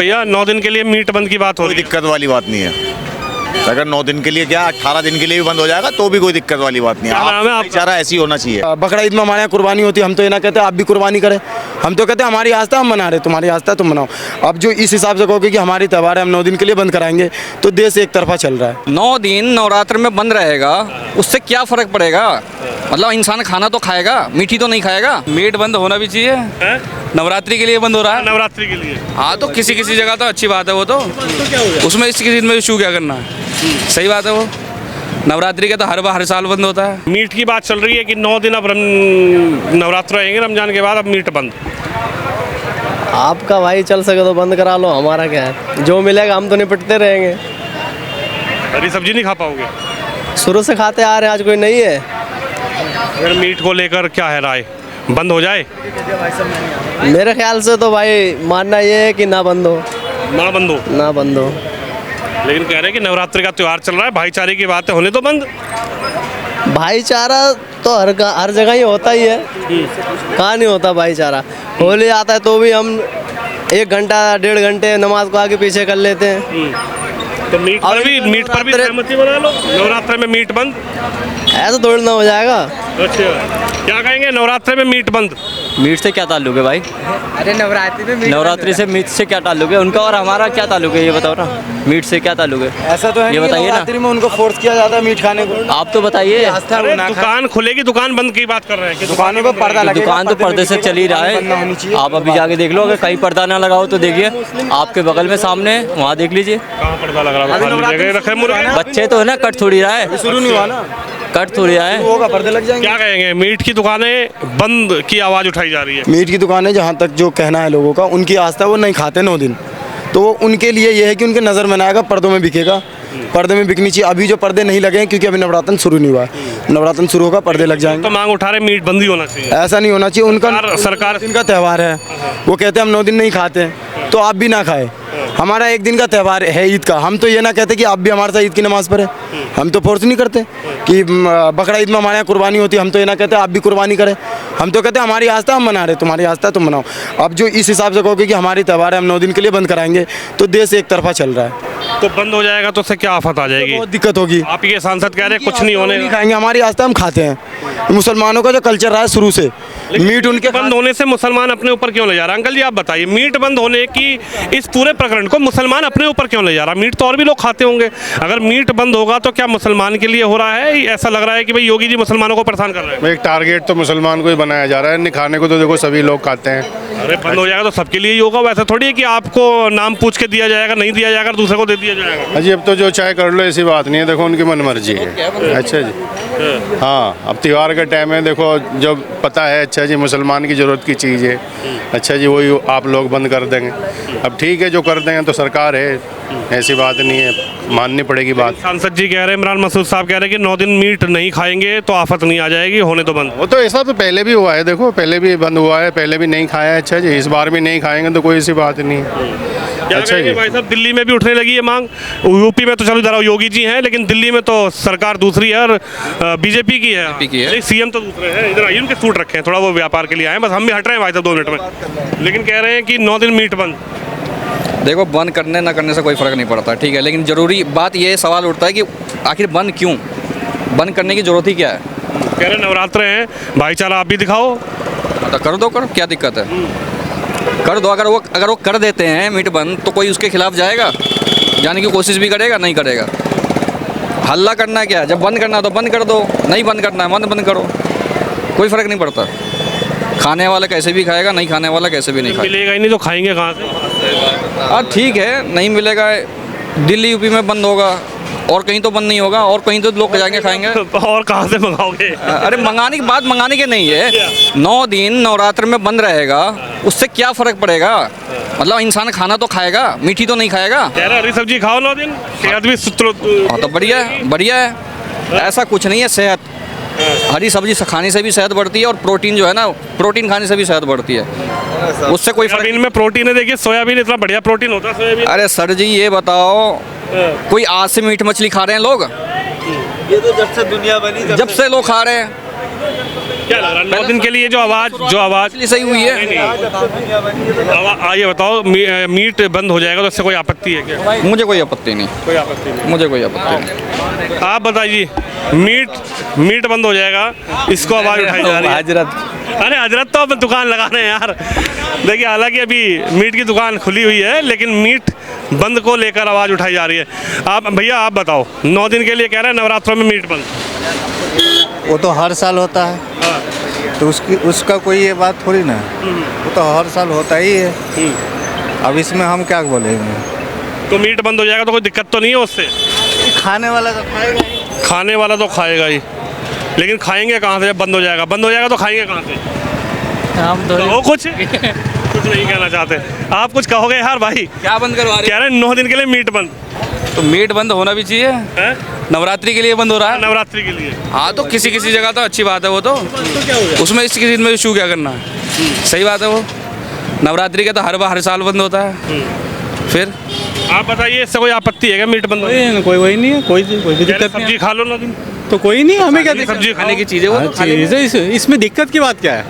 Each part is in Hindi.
भैया 9 दिन के लिए मीट बंद की बात हो कोई रही है। दिक्कत वाली बात नहीं है। अगर 9 दिन के लिए क्या 18 दिन के लिए भी बंद हो जाएगा तो भी कोई दिक्कत वाली बात नहीं है। क्या नाम है आपका? भाईचारा ऐसी होना चाहिए। बकरा ईद में हमारे यहाँ कुर्बानी होती है, हम तो ये ना कहते आप भी कुर्बानी करें, हम तो कहते हैं हमारी आस्था हम मना रहे, तुम्हारी आस्था तुम मनाओ। अब जो इस हिसाब से कहोगे कि हमारी त्यौहार है हम 9 दिन के लिए बंद कराएंगे तो देश एक तरफा चल रहा है। 9 दिन नवरात्र में बंद रहेगा, उससे क्या फ़र्क पड़ेगा? मतलब इंसान खाना तो खाएगा, मीठी तो नहीं खाएगा। मीट बंद होना भी चाहिए, हैं? नवरात्रि के लिए बंद हो रहा है। नवरात्रि के लिए हाँ तो किसी किसी जगह तो अच्छी बात है वो तो उसमें इस चीज़ में इशू क्या करना है, सही बात है वो। नवरात्रि का तो हर साल बंद होता है। मीट की बात चल रही है कि 9 दिन अब नवरात्र रहेंगे, रमजान के बाद अब मीट बंद। आपका भाई चल सके तो बंद करा लो, हमारा क्या है, जो मिलेगा हम तो निपटते रहेंगे। हरी सब्जी नहीं खा पाओगे? शुरू से खाते आ रहे हैं, आज कोई नहीं है। अगर मीट को लेकर क्या है राय, बंद हो जाए? मेरे ख्याल से तो भाई मानना ये है कि ना बंद हो, ना बंद हो, ना बंद हो। लेकिन कह रहे हैं कि नवरात्रि का त्यौहार चल रहा है, भाईचारे की बात है, होने तो बंद। भाईचारा तो हर जगह ही होता ही है, कहाँ नहीं होता भाईचारा। होली आता है तो भी हम 1 घंटा 1.5 घंटे नमाज को आगे पीछे कर लेते हैं। तो मीट पर भी सहमति बना लो, नवरात्र में मीट बंद। ऐसा थोड़ी ना हो जाएगा। अच्छा, क्या कहेंगे नवरात्र में मीट बंद? मीट से क्या ताल्लुक है भाई? अरे नवरात्रि से मीट से क्या ताल्लुक है? उनका और हमारा क्या ताल्लुक है ये बताओ ना, मीट से क्या ताल्लुक है? ऐसा तो है ये बताइए ना। नवरात्रि में उनको फोर्स किया जाता है मीट खाने को। आप तो बताइए। अरे दुकान खुलेगी, दुकान बंद की बात कर रहे हैं कि दुकानों पर पर्दा लगेगा, दुकान तो पर्दे से चल ही रहा है, आप अभी जाके देख लो। अगर कहीं पर्दा ना लगाओ तो देखिए आपके बगल में सामने वहाँ देख लीजिए, कहाँ पर्दा लग रहा है? रखे मुर्गे बच्चे तो है ना, कट थोड़ी रहा है, शुरू नहीं हुआ ना, कट थोड़ी रहा है। होगा पर्दे लग जाएंगे। क्या कहेंगे, मीट की दुकानें बंद की आवाज़ उठाई जा रही है? मीट की दुकानें जहाँ तक जो कहना है लोगों का, उनकी आस्था वो नहीं खाते 9 दिन, तो उनके लिए ये है कि उनके नज़र में ना आएगा, पर्दों में बिकेगा, पर्दे में बिकनी चाहिए। अभी जो पर्दे नहीं लगे हैं क्योंकि अभी नवरात्र शुरू नहीं हुआ है, नवरात्र शुरू होगा पर्दे लग जाएंगे। तो मांग उठा रहे मीट बंद ही होना चाहिए। ऐसा नहीं होना चाहिए। उनका सरकार दिन का त्यौहार है, वो कहते हैं हम 9 दिन नहीं खाते हैं, तो आप भी ना खाए। हमारा 1 दिन का त्यौहार है ईद का, हम तो ये ना कहते कि आप भी हमारे साथ ईद की नमाज़ पढ़े, हम तो फोर्स नहीं करते कि बकरा ईद में हमारे यहाँ कुर्बानी होती है, हम तो ये ना कहते आप भी कुर्बानी करें, हम तो कहते हैं हमारी आस्था हम मना रहे, तुम्हारी आस्था तुम मनाओ। अब जो इस हिसाब से कहोगे कि हमारी त्यौहार है हम 9 दिन के लिए बंद कराएंगे तो देश एक तरफा चल रहा है, तो बंद हो जाएगा तो उससे क्या आफत आ जाएगी? बहुत दिक्कत होगी। आप ये सांसद कह रहे हैं कुछ नहीं होने, नहीं खाएंगे, हमारी आस्था हम खाते हैं। मुसलमानों का जो कल्चर रहा है शुरू से, मीट उनके बंद होने से मुसलमान अपने ऊपर क्यों ले जा रहा है? अंकल जी आप बताइए, मीट बंद होने की इस पूरे प्रकरण को मुसलमान अपने ऊपर क्यों ले जा रहा है? मीट तो और भी लोग खाते होंगे, अगर मीट बंद होगा तो क्या मुसलमान के लिए हो रहा है? ऐसा लग रहा है कि भाई योगी जी मुसलमानों को परेशान कर रहे हैं। एक टारगेट तो मुसलमान को ही बनाया जा रहा है, नहीं खाने को तो देखो सभी लोग खाते हैं। अरे बंद हो जाएगा तो सबके लिए ही होगा, वैसा थोड़ी है कि आपको नाम पूछ के दिया जाएगा, नहीं दिया जाएगा दूसरे को दे दिया जाएगा। अजी अब तो जो चाहे कर लो, ऐसी बात नहीं है, देखो उनकी मन मर्जी है। अच्छा जी, हाँ अब त्यौहार का टाइम है, देखो जो पता है अच्छा जी मुसलमान की ज़रूरत की चीज़ है, अच्छा जी वही आप लोग बंद कर देंगे। अब ठीक है जो कर देंगे तो सरकार है, ऐसी बात नहीं है, माननी पड़ेगी बात। सांसद जी कह रहे हैं, इमरान मसूद साहब कह रहे हैं कि 9 दिन मीट नहीं खाएंगे तो आफत नहीं आ जाएगी, होने तो बंद। वो तो ऐसा तो पहले भी हुआ है, देखो पहले भी बंद हुआ है, पहले भी नहीं खाया है। अच्छा जी इस बार भी नहीं खाएंगे तो कोई ऐसी बात नहीं है। अच्छा जी भाई साहब, दिल्ली में भी उठने लगी है मांग, यूपी में तो चलो जरा योगी जी हैं, लेकिन दिल्ली में तो सरकार दूसरी है और बीजेपी की है, सीएम तो दूसरे हैं। इधर आइए, उनके सूट रखे हैं, थोड़ा वो व्यापार के लिए आए, बस हम भी हट रहे हैं भाई साहब 2 मिनट में, लेकिन कह रहे हैं कि 9 दिन मीट बंद। देखो बंद करने ना करने से कोई फ़र्क नहीं पड़ता, ठीक है, लेकिन ज़रूरी बात ये सवाल उठता है कि आखिर बंद क्यों, बंद करने की ज़रूरत ही क्या है? कह रहे नवरात्र हैं, भाईचारा आप भी दिखाओ, तो कर दो, करो, क्या दिक्कत है, कर दो। अगर वो कर देते हैं मीट बंद तो कोई उसके खिलाफ जाएगा, जाने की कोशिश भी करेगा? नहीं करेगा। हल्ला करना क्या, जब बंद करना तो बंद कर दो, नहीं बंद करना है बंद करो, कोई फ़र्क नहीं पड़ता। खाने वाला कैसे भी खाएगा, नहीं खाने वाला कैसे भी नहीं खाएगा। मिलेगा ही नहीं तो खाएंगे कहाँ से? हाँ ठीक है, नहीं मिलेगा, दिल्ली यूपी में बंद होगा और कहीं तो बंद नहीं होगा, और कहीं तो लोग जाएंगे खाएंगे। और कहाँ से मंगाओगे? अरे मंगाने की बात मंगाने की नहीं है, 9 दिन नवरात्र में बंद रहेगा, उससे क्या फ़र्क पड़ेगा? मतलब इंसान खाना तो खाएगा, मीठी तो नहीं खाएगा। हरी सब्जी खाओ 9 दिन, सेहत भी हाँ तो बढ़िया है, ऐसा कुछ नहीं है। सेहत, हरी सब्जी खाने से भी सेहत बढ़ती है, और प्रोटीन जो है ना, प्रोटीन खाने से भी सेहत बढ़ती है, उससे कोई फर्क। सोयाबीन में प्रोटीन है, देखिए सोयाबीन इतना बढ़िया प्रोटीन होता है सोयाबीन। अरे सर जी ये बताओ, कोई आज से मीट मछली खा रहे हैं लोग? ये तो जब से दुनिया बनी जब से लोग खा रहे हैं। क्या लग रहा है 9 दिन के लिए जो आवाज़ इसलिए सही हुई है। ये बताओ मीट बंद हो जाएगा तो इससे कोई आपत्ति है क्या? मुझे कोई आपत्ति नहीं, कोई आपत्ति नहीं। मुझे कोई आपत्ति नहीं। आप बताइए, मीट बंद हो जाएगा, इसको आवाज़ उठाई जा रही है। अरे हजरत तो अब दुकान लगा रहे हैं यार। देखिए हालांकि अभी मीट की दुकान खुली हुई है लेकिन मीट बंद को लेकर आवाज़ उठाई जा रही है। आप भैया आप बताओ, 9 दिन के लिए कह रहे हैं नवरात्रों में मीट बंद। वो तो हर साल होता है, तो उसका कोई ये बात थोड़ी ना है, वो तो हर साल होता ही है। अब इसमें हम क्या बोलेंगे? तो मीट बंद हो जाएगा तो कोई दिक्कत तो नहीं है उससे? खाने वाला तो खाएगा ही। खाने वाला तो खाएगा ही, लेकिन खाएंगे कहाँ से जब बंद हो जाएगा? बंद हो जाएगा तो खाएंगे कहाँ से? हम तो वो कुछ नहीं कहना चाहते। आप कुछ कहोगे यार भाई? क्या बंद करवा रहे कह रहे हैं 9 दिन के लिए मीट बंद तो मीट बंद होना भी चाहिए। है, नवरात्रि के लिए बंद हो रहा है। नवरात्रि के लिए। हाँ तो किसी किसी जगह तो अच्छी बात है वो तो उसमें इस चीज़ में इशू क्या करना है? सही बात है वो। नवरात्रि का तो हर साल बंद होता है। फिर आप बताइए, इससे कोई आपत्ति है क्या मीट बंद होने? कोई वही नहीं है, कोई भी दिक्कत नहीं सब्जी खा लो 9 दिन तो कोई नहीं, हमें क्या दिक्कत? सब्जी खाने की चीज़ें वो तो खाने इसमें दिक्कत की बात क्या है?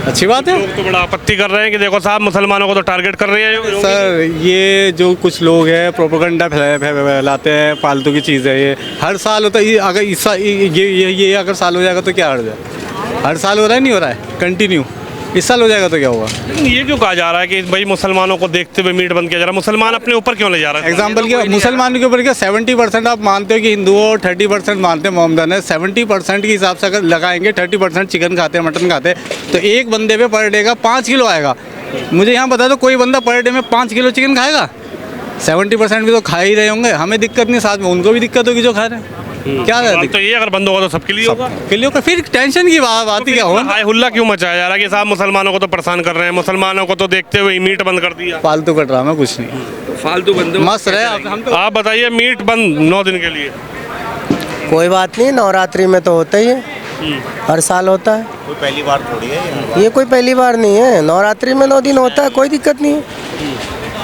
अच्छी बात है। लोग तो बड़ा आपत्ति कर रहे हैं कि देखो साहब मुसलमानों को तो टारगेट कर रहे हैं। सर ये जो कुछ लोग हैं प्रोपेगेंडा फैलाते हैं, फालतू की चीज़ है ये। हर साल होता है, अगर इस साल ये अगर साल हो जाएगा तो क्या हर्ज है? हर साल हो रहा है, नहीं हो रहा है कंटिन्यू? इस साल हो जाएगा तो क्या हुआ? ये क्यों कहा जा रहा है कि भाई मुसलमानों को देखते हुए मीट बंद किया जा रहा है? मुसलमान अपने ऊपर क्यों ले जा रहा है? एग्जाम्पल क्या, मुसलमानों के ऊपर क्या 70% आप मानते हो कि हिंदू हो, 30% मानते हैं मोहम्मदन है। 70% के हिसाब से अगर लगाएंगे, 30% चिकन खाते हैं, मटन खाते हैं, तो एक बंदे पे पर डे का 5 किलो आएगा। मुझे यहाँ बता दो, कोई बंदा पर डे में 5 किलो चिकन खाएगा? 70% भी तो खा ही रहे होंगे, हमें दिक्कत नहीं, साथ में उनको भी दिक्कत होगी जो खा रहे हैं। क्या है तो ये अगर बंद होगा तो सबके लिए होगा। के लिए होगा, फिर टेंशन की बात ही क्या हो? हाय हुल्ला क्यों मचाया जा रहा है कि साहब मुसलमानों को तो परेशान कर रहे हैं, मुसलमानों को तो देखते हुए मीट बंद कर दिया? फालतू का ड्रामा कुछ नहीं, फालतू बंद मस्त रहे हम तो। आप बताइए, मीट बंद 9 दिन के लिए। कोई बात नहीं, नवरात्रि में तो होता ही है, हर साल होता है। कोई पहली बार थोड़ी है ये कोई पहली बार नहीं है, नवरात्रि में 9 दिन होता है, कोई दिक्कत नहीं है।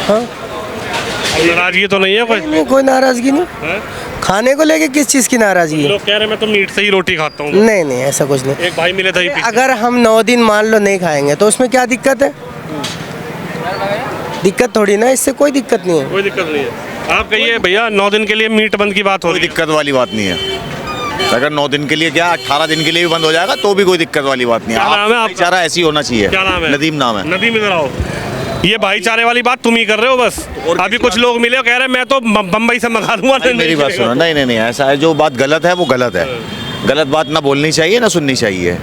हाँ, नाराजगी तो नहीं है कोई? नहीं, कोई नाराजगी नहीं। है? खाने को लेके किस चीज़ की नाराजगी है? लोग कह रहे हैं मैं तो मीट से ही रोटी खाता हूँ। नहीं नहीं, ऐसा कुछ नहीं। एक भाई मिले थे अगर हम 9 दिन मान लो नहीं खाएंगे तो उसमें क्या दिक्कत है? दिक्कत थोड़ी ना, इससे कोई दिक्कत नहीं है। कोई दिक्कत नहीं है। आप कहिए भैया, 9 दिन के लिए मीट बंद की बात हो कोई रही है। दिक्कत वाली बात नहीं है। अगर 9 दिन के लिए क्या 18 दिन के लिए भी बंद हो जाएगा तो भी कोई दिक्कत वाली बात नहीं है। क्या नाम है आपका? भाईचारा ऐसी होना चाहिए। क्या नाम है? नदीम नाम है। नदीम, इधर आओ। ये भाईचारे वाली बात तुम ही कर रहे हो बस। अभी कुछ लोग मिले कह रहे हैं मैं तो बम्बई से मंगा लूंगा। मेरी बात सुनो, नहीं ऐसा है, जो बात गलत है वो गलत है। गलत बात ना बोलनी चाहिए ना सुननी चाहिए,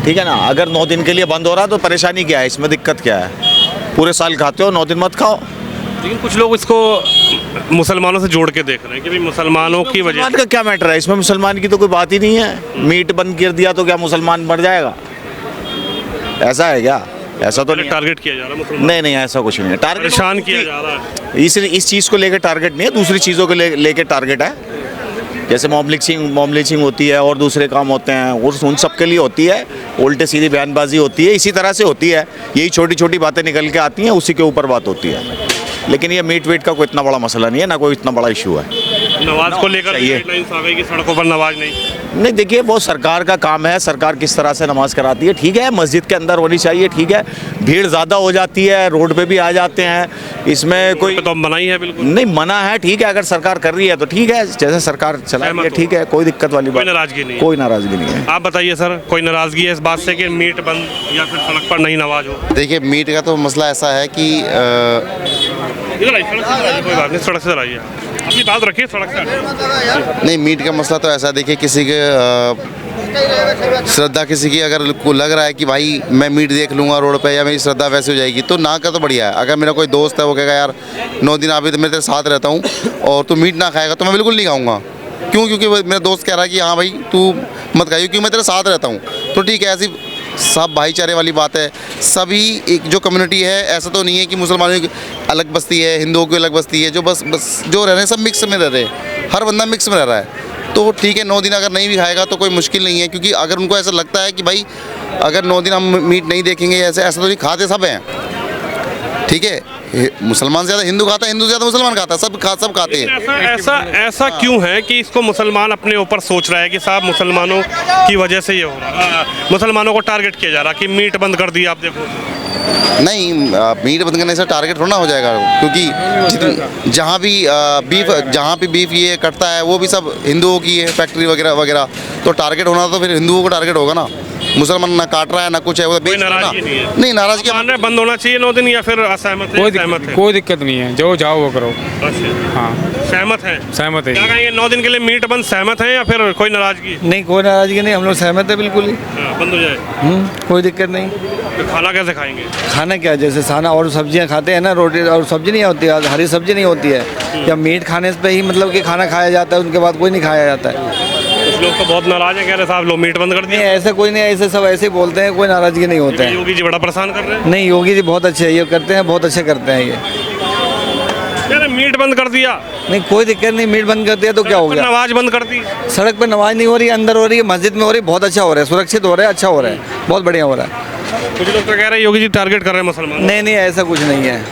ठीक है ना। अगर 9 दिन के लिए बंद हो रहा है तो परेशानी क्या है, इसमें दिक्कत क्या है? पूरे साल खाते हो, 9 दिन मत खाओ। लेकिन कुछ लोग इसको मुसलमानों से जोड़ के देख रहे हैं कि भाई मुसलमानों की वजह मुसलमान का क्या मैटर है इसमें? मुसलमान की तो कोई बात ही नहीं है। मीट बंद कर दिया तो क्या मुसलमान मर जाएगा? ऐसा है क्या? ऐसा तो नहीं, टारगेट किया जा रहा है मुसलमान। नहीं ऐसा कुछ नहीं है। टारगेट परेशान किया जा रहा है। इस चीज़ को लेकर टारगेट नहीं है, दूसरी चीज़ों को लेकर टारगेट है। जैसे मॉब लिंचिंग होती है और दूसरे काम होते हैं, और उन सब के लिए होती है। उल्टे सीधी बयानबाजी होती है, इसी तरह से होती है। यही छोटी छोटी बातें निकल के आती हैं, उसी के ऊपर बात होती है। लेकिन ये मीट वीट का कोई इतना बड़ा मसला नहीं है, ना कोई इतना बड़ा इशू है। नमाज को लेकर चाहिए। गाइडलाइंस आ गई कि सड़कों पर नमाज नहीं। देखिए वो सरकार का काम है, सरकार किस तरह से नमाज कराती है, ठीक है। मस्जिद के अंदर होनी चाहिए, ठीक है। भीड़ ज़्यादा हो जाती है, रोड पे भी आ जाते हैं, इसमें कोई तो मना ही है बिल्कुल। नहीं, मना है, ठीक है। अगर सरकार कर रही है तो ठीक है, जैसे सरकार चला रही है, ठीक है, कोई दिक्कत वाली बात, कोई नाराजगी नहीं है। कोई नाराजगी नहीं है। आप बताइए सर, कोई नाराजगी है इस बात से कि मीट बंद या फिर सड़क पर नहीं नमाज हो? देखिए मीट का तो मसला ऐसा है कि इधर आइए, सड़क से आइए, कोई बात नहीं, सड़क से आइए, अपनी बात रखिए, सड़क से। नहीं, मीट का मसला तो ऐसा है, देखिए किसी के श्रद्धा किसी की अगर को लग रहा है कि भाई मैं मीट देख लूँगा रोड पे या मेरी श्रद्धा वैसे हो जाएगी तो ना का तो बढ़िया है। अगर मेरा कोई दोस्त है वो कहेगा यार 9 दिन अभी तो मैं तेरे साथ रहता हूँ और तू मीट ना खाएगा तो मैं बिल्कुल नहीं खाऊँगा। क्यों? क्योंकि मेरा दोस्त कह रहा है कि हाँ भाई तू मत खाइए क्योंकि मैं तेरे साथ रहता हूँ, तो ठीक है। ऐसी सब भाईचारे वाली बात है। सभी एक जो कम्युनिटी है, ऐसा तो नहीं है कि मुसलमानों की अलग बस्ती है, हिंदुओं की अलग बस्ती है, जो बस जो रह रहे हैं सब मिक्स में रह रहे हैं, हर बंदा मिक्स में रह रहा है। तो ठीक है, 9 दिन अगर नहीं भी खाएगा तो कोई मुश्किल नहीं है, क्योंकि अगर उनको ऐसा लगता है कि भाई अगर 9 दिन हम मीट नहीं देखेंगे, ऐसा तो नहीं, खाते सब हैं। ठीक है, मुसलमान ज़्यादा हिंदू खाता है, हिंदू ज़्यादा मुसलमान खाता है, सब खाते हैं। ऐसा क्यों है कि इसको मुसलमान अपने ऊपर सोच रहा है कि साहब मुसलमानों की वजह से ये हो रहा है, मुसलमानों को टारगेट किया जा रहा कि मीट बंद कर दिया, आप देखो। नहीं, मीट बंद करने से टारगेट थोड़ा हो जाएगा, क्योंकि जहाँ भी बीफ ये कटता है वो भी सब हिंदुओं की है, फैक्ट्री वगैरह वगैरह, तो टारगेट होना तो फिर हिंदुओं को टारगेट होगा ना। मुसलमान ना काट रहा है ना कुछ है, वो कोई नाराजगी नहीं है। नहीं, नाराजगी मान रहे बंद होना चाहिए 9 दिन, या फिर असहमत है? कोई दिक्कत नहीं है, जो चाहो वो करो। हाँ, सहमत है? सहमत है। क्या कहेंगे, 9 दिन के लिए मीट बंद सहमत है या फिर कोई नाराजगी? नहीं, कोई नाराजगी नहीं, हम लोग सहमत है बिल्कुल ही। बंद हो जाए, कोई दिक्कत नहीं। तो खाना कैसे खाएंगे? खाना क्या, जैसे खाना और सब्जियां खाते हैं ना, रोटी और सब्जी नहीं होती है, हरी सब्जी नहीं होती है, या मीट खाने पे ही मतलब कि खाना खाया जाता है, उनके बाद कोई नहीं खाया जाता है। कुछ लोग तो बहुत नाराज हैं, कह रहे साहब लो मीट बंद कर दिया। नहीं, ऐसा कोई नहीं, ऐसे सब ऐसे ही बोलते हैं, कोई नाराजगी नहीं होता है। योगी जी बड़ा परेशान कर रहे हैं। नहीं, योगी जी बहुत अच्छे हैं, ये करते हैं, बहुत अच्छे करते हैं ये। मीट बंद कर दिया, नहीं, कोई दिक्कत नहीं, मीट बंद कर दिया तो क्या हो गया? नमाज बंद कर दी। सड़क पर नमाज नहीं हो रही, अंदर हो रही है, मस्जिद में हो रही है, बहुत अच्छा हो रहा है, सुरक्षित हो रहा है, अच्छा हो रहा है, बहुत बढ़िया हो रहा है। कुछ लोग तो कह रहे हैं योगी जी टारगेट कर रहे हैं मुसलमान। नहीं नहीं, ऐसा कुछ नहीं है,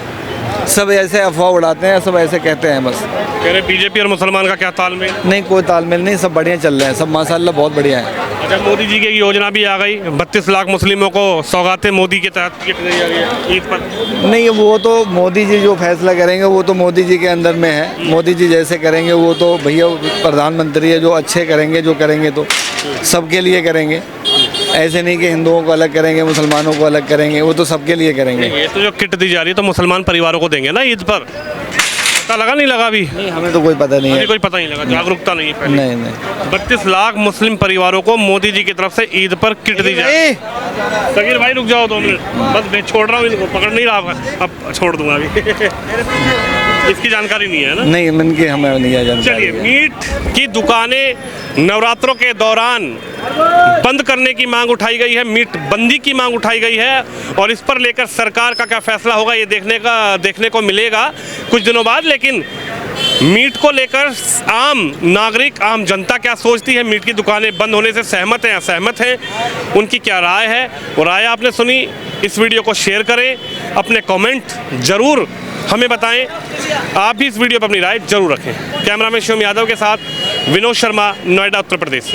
सब ऐसे अफवाह उड़ाते हैं, सब ऐसे कहते हैं बस। कह रहे बीजेपी और मुसलमान का क्या तालमेल? नहीं, कोई तालमेल नहीं, सब बढ़िया चल रहे हैं, सब माशाल्लाह बहुत बढ़िया है। अच्छा, मोदी जी की एक योजना भी आ गई, 32 लाख मुस्लिमों को सौगातें मोदी के तहत किट दी जा रही है ईद पर। नहीं, वो तो मोदी जी जो फैसला करेंगे वो तो मोदी जी के अंदर में है, मोदी जी जैसे करेंगे वो तो भैया प्रधानमंत्री है, जो अच्छे करेंगे, जो करेंगे तो सबके लिए करेंगे, ऐसे नहीं कि हिंदुओं को अलग करेंगे, मुसलमानों को अलग करेंगे, वो तो सबके लिए करेंगे। ये तो जो किट दी जा रही है तो मुसलमान परिवारों को देंगे ना ईद पर, पता लगा नहीं लगा? अभी नहीं, हमें तो कोई पता नहीं है, कोई पता नहीं लगा, जागरूकता नहीं है पहले। नहीं। 32 लाख मुस्लिम परिवारों को मोदी जी की तरफ से ईद पर किट दी जा रही है। सगीर भाई रुक जाओ 2 मिनट, बस मैं छोड़ रहा हूँ इनको, पकड़ नहीं रहा, अब छोड़ दूंगा अभी। इसकी जानकारी नहीं है ना? नहीं, मन की हमें नहीं है जानकारी। चलिए, मीट की दुकानें नवरात्रों के दौरान बंद करने की मांग उठाई गई है, मीट बंदी की मांग उठाई गई है, और इस पर लेकर सरकार का क्या फैसला होगा ये देखने को मिलेगा कुछ दिनों बाद। लेकिन मीट को लेकर आम नागरिक, आम जनता क्या सोचती है, मीट की दुकानें बंद होने से सहमत हैं, असहमत हैं, उनकी क्या राय है, वो राय आपने सुनी। इस वीडियो को शेयर करें, अपने कमेंट जरूर हमें बताएं, आप भी इस वीडियो पर अपनी राय जरूर रखें। कैमरामैन शिवम यादव के साथ विनोद शर्मा, नोएडा, उत्तर प्रदेश।